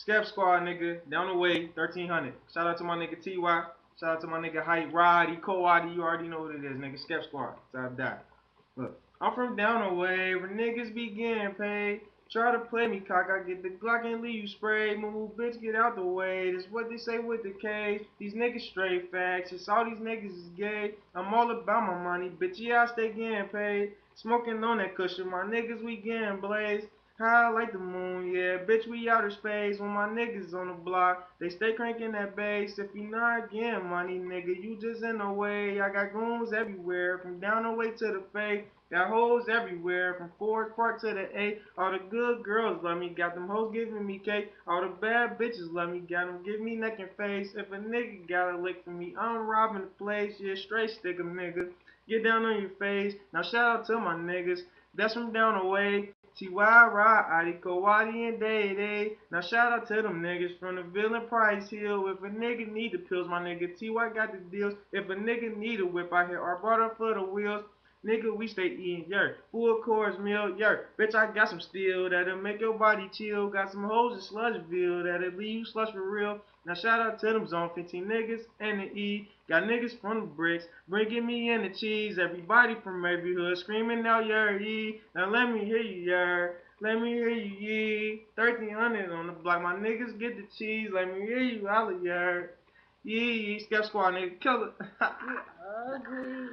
Skep Squad, nigga, down the way, 1300. Shout out to my nigga TY. Shout out to my nigga Hype, Roddy, Co-Adi. You already know what it is, nigga. Skep Squad. Till I die. Look, I'm from down the way where niggas be getting paid. Try to play me cock, I get the Glock and leave you sprayed. Moo bitch, get out the way. That's what they say with the K's. These niggas straight facts. It's all these niggas is gay. I'm all about my money, bitch. Yeah, I stay getting paid. Smoking on that cushion, my niggas we getting blazed. High like the moon, yeah, bitch, we outer space. When my niggas on the block, they stay cranking that bass. If you not getting money, nigga, you just in the way. I got goons everywhere, from down the way to the face. Got hoes everywhere, from Forest Park to the A. All the good girls love me, got them hoes giving me cake. All the bad bitches love me, got them give me neck and face. If a nigga got a lick for me, I'm robbing the place. Yeah, straight stick 'em, nigga. Get down on your face. Now shout out to my niggas. That's from down the way. T.Y. Rod, Adi, Kawadi, and Day Day. Now shout out to them niggas from the Villain Price Hill. If a nigga need the pills, my nigga T.Y. got the deals. If a nigga need a whip, I hit our brother for the wheels. Nigga, we stay eating, yer. Full course meal, yer. Bitch, I got some steel that'll make your body chill. Got some hoes in Sludgeville that'll leave you slush for real. Now shout out to them Zone 15 niggas and the E. Got niggas from the bricks, bringing me in the cheese. Everybody from every hood screaming out yer E. Now let me hear you yer. Let me hear you ye. 1300 on the block. My niggas get the cheese. Let me hear you holla yer. Yee, Skep Squad nigga, kill it. You ugly.